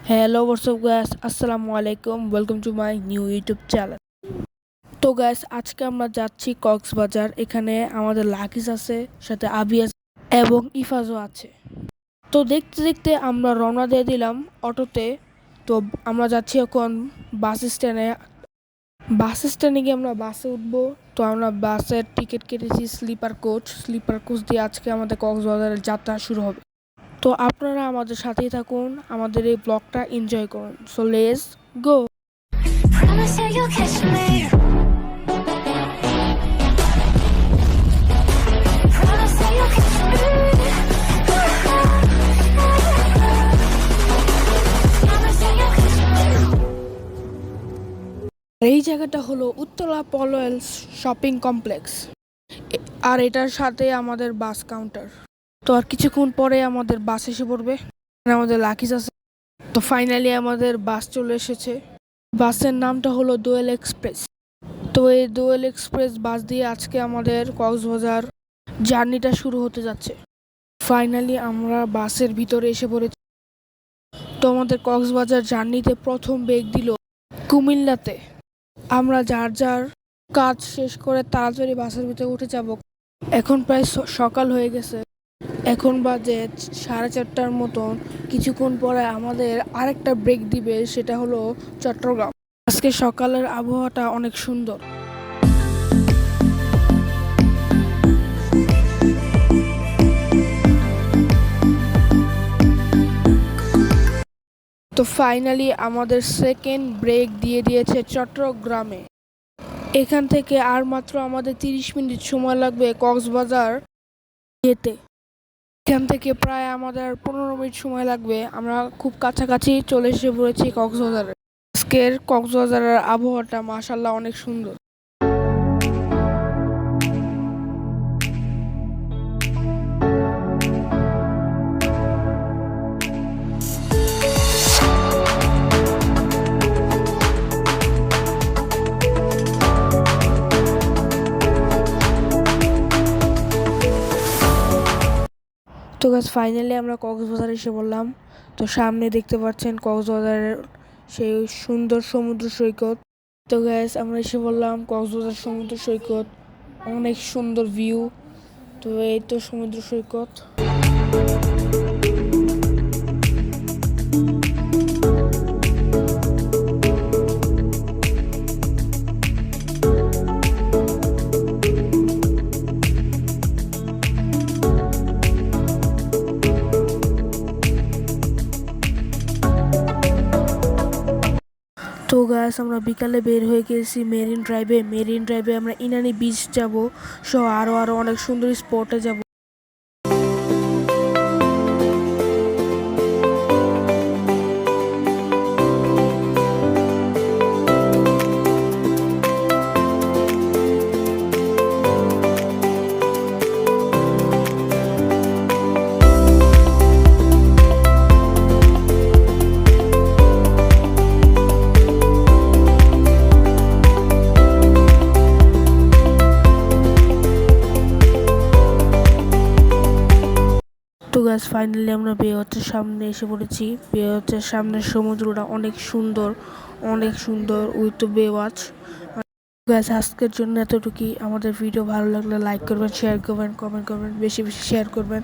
Hello, what's up guys? Assalamu alaikum. Welcome to my new YouTube channel. তো guys আজকে আমরা যাচ্ছি কক্সবাজার। এখানে আমাদের লাকিস আছে, সাথে আবি আছে এবং ইফাজও আছে। তো দেখতে দেখতে আমরা রওনা দিয়ে দিলাম অটোতে। তো আমরা যাচ্ছি এখন বাস স্ট্যান্ডে। গিয়ে আমরা বাসে উঠবো। তো আমরা বাসের টিকিট কেটেছি স্লিপার কোচ দিয়ে আজকে আমাদের কক্সবাজারের যাত্রা শুরু হবে। তো আপনারা আমাদের সাথেই থাকুন, আমাদের এই ব্লগটা এনজয় করুন। So let's go. এই জায়গাটা হলো উত্তরা পলওয়েল শপিং কমপ্লেক্স, আর এটার সাথে আমাদের বাস কাউন্টার। তো আর কিছুক্ষণ পরে আমাদের বাস এসে পড়বে, আমাদের লাকিস আছে। তো ফাইনালি আমাদের বাস চলে এসেছে। বাসের নামটা হলো দোয়েল এক্সপ্রেস। তো এই দোয়েল এক্সপ্রেস বাস দিয়ে আজকে আমাদের কক্সবাজার জার্নিটা শুরু হতে যাচ্ছে। ফাইনালি আমরা বাসের ভিতরে এসে পড়েছি। তো আমাদের কক্সবাজার জার্নিতে প্রথম ব্রেক দিল কুমিল্লাতে। আমরা যার যার কাজ শেষ করে তাড়াতাড়ি বাসের ভিতরে উঠে যাব। এখন প্রায় সকাল হয়ে গেছে, এখন বাজে 4:30টার মতন। কিছুক্ষণ পরে আমাদের আরেকটা ব্রেক দিবে, সেটা হলো চট্টগ্রাম। আজকে সকালের আবহাওয়াটা অনেক সুন্দর। তো ফাইনালি আমাদের সেকেন্ড ব্রেক দিয়ে দিয়েছে চট্টগ্রামে। এখান থেকে আর মাত্র আমাদের 30 মিনিট সময় লাগবে কক্সবাজার যেতে। এখান থেকে প্রায় আমাদের 15 মিনিট সময় লাগবে। আমরা খুব কাছাকাছি চলে এসে পড়েছি কক্সবাজারে। আজকের কক্সবাজারের আবহাওয়াটা মাশাআল্লাহ অনেক সুন্দর। তো গাছ ফাইনালি আমরা কক্সবাজার এসে বললাম। তো সামনে দেখতে পাচ্ছেন কক্সবাজারের সেই সুন্দর সমুদ্র সৈকত। তো গ্যাস আমরা এসে বললাম কক্সবাজার সমুদ্র সৈকত, অনেক সুন্দর ভিউ। তো এই তো সমুদ্র সৈকত। তো গাছ আমরা বিকালে বের হয়ে গেছি মেরিন ড্রাইভে আমরা ইনানি বিচ যাব, সহ আরো অনেক সুন্দর স্পটে যাব। তো গাছ ফাইনালি আমরা বেওয়াচের সামনে এসে পড়েছি। বেওয়াচের সামনের সমুদ্রটা অনেক সুন্দর, উইথ বেওয়াচ। গাছ আজকের জন্য এতটুকুই। আমাদের ভিডিও ভালো লাগলে লাইক করবেন, শেয়ার করবেন, কমেন্ট করবেন, বেশি বেশি শেয়ার করবেন।